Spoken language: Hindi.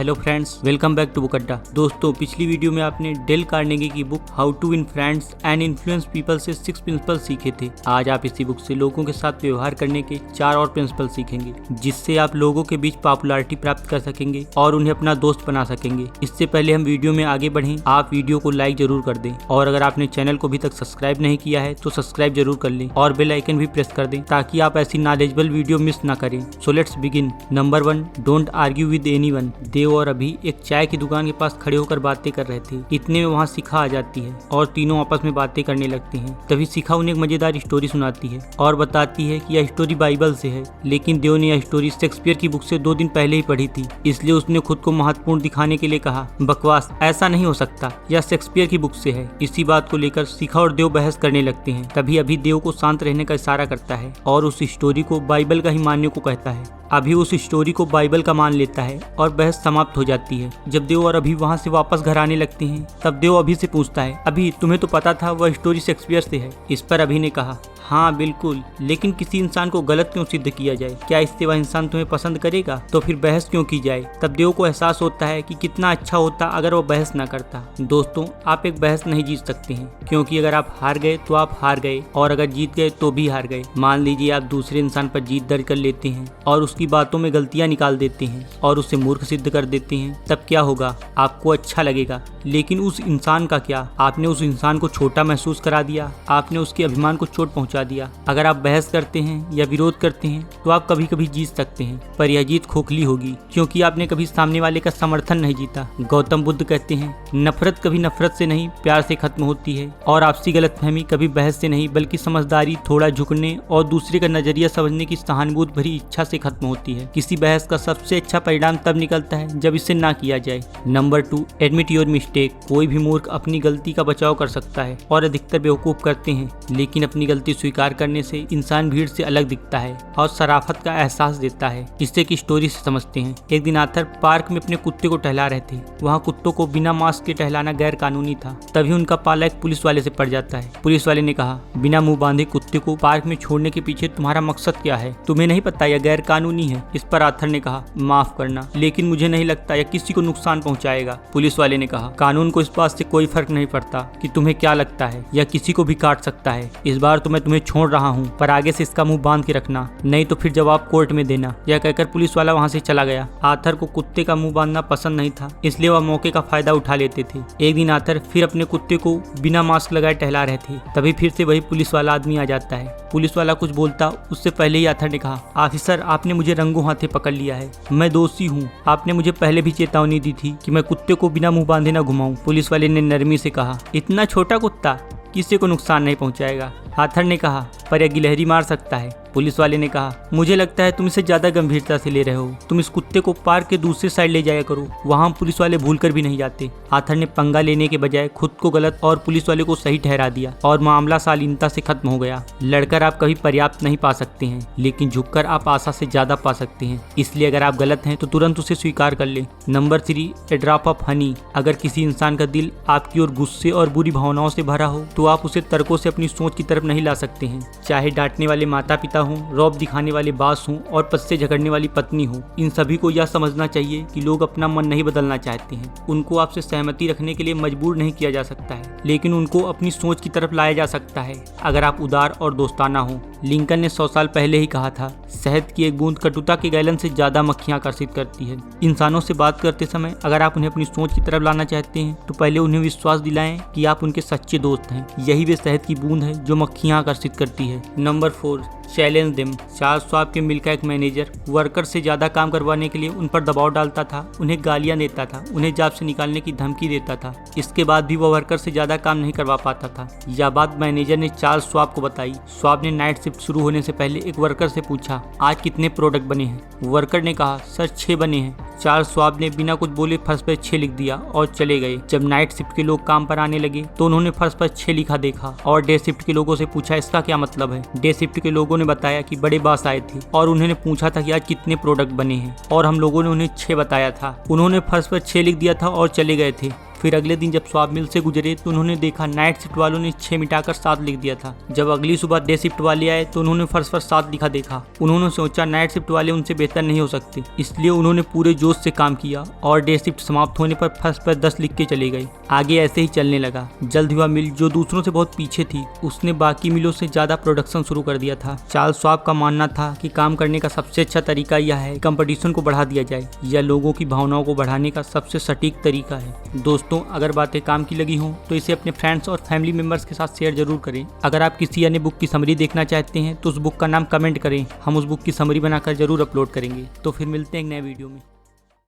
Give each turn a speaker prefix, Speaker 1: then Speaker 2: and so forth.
Speaker 1: Hello friends, welcome back to Book Adda. दोस्तों, पिछली वीडियो में आपने डेल कार्नेगी की book how to win friends and influence people से 6 प्रिंसिपल सीखे थे। आज आप इसी बुक से लोगों के साथ व्यवहार करने के 4 और प्रिंसिपल सीखेंगे, जिससे आप लोगों के बीच पॉपुलैरिटी प्राप्त कर सकेंगे और उन्हें अपना दोस्त बना सकेंगे। इससे पहले हम वीडियो में आगे बढ़ें, आप वीडियो को लाइक जरूर कर दें और अगर आपने चैनल को अभी तक सब्सक्राइब नहीं किया है तो सब्सक्राइब जरूर कर लें और बेल आइकन भी प्रेस कर दें ताकि आप ऐसी नॉलेजेबल वीडियो मिस ना करें। So let's begin. Number 1, don't argue with anyone. Dev और अभी एक चाय की दुकान के पास खड़े होकर बातें कर रहे थे। इतने में वहाँ शिखा आ जाती है और तीनों आपस में बातें करने लगते हैं। तभी शिखा उन्हें एक मजेदार स्टोरी सुनाती है और बताती है कि यह स्टोरी बाइबल से है, लेकिन देव ने यह स्टोरी शेक्सपियर की बुक से 2 दिन पहले ही पढ़ी थी, इसलिए उसने खुद को महत्वपूर्ण दिखाने के लिए कहा, बकवास, ऐसा नहीं हो सकता, यह शेक्सपियर की बुक से है। इसी बात को लेकर शिखा और देव बहस करने लगते हैं। तभी अभी देव को शांत रहने का इशारा करता है और उस स्टोरी को बाइबल का ही मानने को कहता है। अभी उस स्टोरी को बाइबल का मान लेता है और बहस समाप्त हो जाती है। जब देव और अभी वहाँ से वापस घर आने लगते हैं तब देव अभी से पूछता है, अभी तुम्हें तो पता था वह स्टोरी शेक्सपियर से है। इस पर अभी ने कहा, हाँ बिल्कुल, लेकिन किसी इंसान को गलत क्यों सिद्ध किया जाए? क्या इससे वह इंसान तुम्हें पसंद करेगा? तो फिर बहस क्यों की जाए? तब देव को एहसास होता है कि कितना अच्छा होता अगर वो बहस ना करता। दोस्तों, आप एक बहस नहीं जीत सकते हैं, क्योंकि अगर आप हार गए तो आप हार गए और अगर जीत गए तो भी हार गए। मान लीजिए आप दूसरे इंसान पर जीत दर्ज कर लेते हैं और उसकी बातों में गलतियां निकाल देते हैं और उसे मूर्ख सिद्ध कर देते हैं, तब क्या होगा? आपको अच्छा लगेगा, लेकिन उस इंसान का क्या? आपने उस इंसान को छोटा महसूस करा दिया, आपने उसके अभिमान को चोट पहुंचा दिया। अगर आप बहस करते हैं या विरोध करते हैं तो आप कभी कभी जीत सकते हैं, पर यह जीत खोखली होगी, क्योंकि आपने कभी सामने वाले का समर्थन नहीं जीता। गौतम बुद्ध कहते हैं, नफरत कभी नफरत से नहीं प्यार से खत्म होती है और आपसी गलतफहमी कभी बहस से नहीं बल्कि समझदारी, थोड़ा झुकने और दूसरे का नजरिया समझने की सहानुभूति भरी इच्छा से खत्म होती है। किसी बहस का सबसे अच्छा परिणाम तब निकलता है जब इसे ना किया जाए। Number 2, admit your mistake. कोई भी मूर्ख अपनी गलती का बचाव कर सकता है और अधिकतर बेवकूफ करते हैं, लेकिन अपनी गलती स्वीकार करने से इंसान भीड़ से अलग दिखता है और शराफत का एहसास देता है। इसे की स्टोरी से समझते हैं। एक दिन आर्थर पार्क में अपने कुत्ते को टहला रहे थे। वहाँ कुत्तों को बिना मास्क के टहलाना गैर कानूनी था। तभी उनका पाला एक पुलिस वाले से पड़ जाता है। पुलिस वाले ने कहा, बिना मुंह बांधे कुत्ते को पार्क में छोड़ने के पीछे तुम्हारा मकसद क्या है? तुम्हें नहीं पता यह गैर कानूनी है? इस पर आर्थर ने कहा, माफ करना, लेकिन मुझे नहीं लगता यह किसी को नुकसान पहुंचाएगा। पुलिस वाले ने कहा, कानून को इस बात से कोई फर्क नहीं पड़ता कि तुम्हें क्या लगता है, यह किसी को भी काट सकता है। इस बार तो मैं तुम्हें छोड़ रहा हूँ, पर आगे से इसका मुंह बांध के रखना, नहीं तो फिर जवाब कोर्ट में देना। यह कहकर पुलिस वाला वहाँ से चला गया। आर्थर को कुत्ते का मुंह बांधना पसंद नहीं था, इसलिए वह मौके का फायदा उठा लेते थे। एक दिन आर्थर फिर अपने कुत्ते को बिना मास्क लगाए टहला रहे थे। तभी फिर से वही पुलिस वाला आदमी आ जाता है। पुलिस वाला कुछ बोलता उससे पहले ही आर्थर ने कहा, ऑफिसर, आपने मुझे रंगों हाथे पकड़ लिया है, मैं दोषी हूँ। आपने मुझे पहले भी चेतावनी दी थी कि मैं कुत्ते को बिना मुंह बांधे न घुमाऊं। पुलिस वाले ने नरमी से कहा, इतना छोटा कुत्ता किसी को नुकसान नहीं पहुंचाएगा। आर्थर ने कहा, पर यह गिलहरी मार सकता है। पुलिस वाले ने कहा, मुझे लगता है तुम इसे ज्यादा गंभीरता से ले रहे हो। तुम इस कुत्ते को पार्क के दूसरे साइड ले जाया करो, वहाँ पुलिस वाले भूलकर भी नहीं जाते। आर्थर ने पंगा लेने के बजाय खुद को गलत और पुलिस वाले को सही ठहरा दिया और मामला शालीनता से खत्म हो गया। लड़कर आप कभी पर्याप्त नहीं पा सकते हैं, लेकिन झुककर आप आशा से ज्यादा पा सकते हैं। इसलिए अगर आप गलत हैं तो तुरंत उसे स्वीकार कर ले। Number 3, A drop of honey. अगर किसी इंसान का दिल आपकी ओर गुस्से और बुरी भावनाओं से भरा हो तो आप उसे तर्कों से अपनी सोच की तरफ नहीं ला सकते हैं। चाहे डांटने वाले माता पिता हों, रौब दिखाने वाले बास हों और पद से झगड़ने वाली पत्नी हो, इन सभी को यह समझना चाहिए कि लोग अपना मन नहीं बदलना चाहते हैं। उनको आपसे सहमति रखने के लिए मजबूर नहीं किया जा सकता है, लेकिन उनको अपनी सोच की तरफ लाया जा सकता है अगर आप उदार और दोस्ताना हो। लिंकन ने 100 साल पहले ही कहा था, शहद की एक बूंद कटुता के गैलन से ज्यादा मक्खियां आकर्षित करती है। इंसानों से बात करते समय अगर आप उन्हें अपनी सोच की तरफ लाना चाहते हैं तो पहले उन्हें विश्वास दिलाएं कि आप उनके सच्चे दोस्त हैं। यही वे शहद की बूंद है जो मक्खियां आकर्षित करती है। Number 4, challenge them. Charles Schwab के मिल का एक मैनेजर वर्कर से ज्यादा काम करवाने के लिए उन पर दबाव डालता था, उन्हें गालियां देता था, उन्हें जॉब से निकालने की धमकी देता था। इसके बाद भी वह वर्कर से ज्यादा काम नहीं करवा पाता था। यह बात मैनेजर ने चार्ल्स श्वाब को बताई। श्वाब ने नाइट शिफ्ट शुरू होने से पहले एक वर्कर से पूछा, आज कितने प्रोडक्ट बने हैं? वर्कर ने कहा, सर 6 बने हैं। चार्ल्स श्वाब ने बिना कुछ बोले फर्श पर 6 लिख दिया और चले गए। जब नाइट शिफ्ट के लोग काम पर आने लगे तो उन्होंने फर्श पर 6 लिखा देखा और डे शिफ्ट के लोगों से पूछा, इसका क्या मतलब है? डे शिफ्ट के लोगों ने बताया कि बड़े बॉस आए थे और उन्होंने पूछा था कि आज कितने प्रोडक्ट बने हैं और हम लोगों ने उन्हें 6 बताया था। उन्होंने फर्श पर 6 लिख दिया था और चले गए थे। फिर अगले दिन जब स्वाब मिल से गुजरे तो उन्होंने देखा नाइट शिफ्ट वालों ने 6 मिटाकर 7 लिख दिया था। जब अगली सुबह डे शिफ्ट वाले आए तो उन्होंने फर्श पर 7 लिखा देखा। उन्होंने सोचा नाइट शिफ्ट वाले उनसे बेहतर नहीं हो सकते, इसलिए उन्होंने पूरे जोश से काम किया और डे शिफ्ट समाप्त होने पर फर्श पर 10 लिख के चले गए। आगे ऐसे ही चलने लगा। जल्द हुआ मिल जो दूसरों से बहुत पीछे थी उसने बाकी मिलों से ज्यादा प्रोडक्शन शुरू कर दिया था। चार्ल्स स्वाब का मानना था कि काम करने का सबसे अच्छा तरीका यह है कंपटीशन को बढ़ा दिया जाए। यह लोगों की भावनाओं को बढ़ाने का सबसे सटीक तरीका है। दोस्तों, अगर बातें काम की लगी हों तो इसे अपने फ्रेंड्स और फैमिली मेंबर्स के साथ शेयर जरूर करें। अगर आप किसी अन्य बुक की समरी देखना चाहते हैं तो उस बुक का नाम कमेंट करें, हम उस बुक की समरी बनाकर जरूर अपलोड करेंगे। तो फिर मिलते हैं एक नए वीडियो में।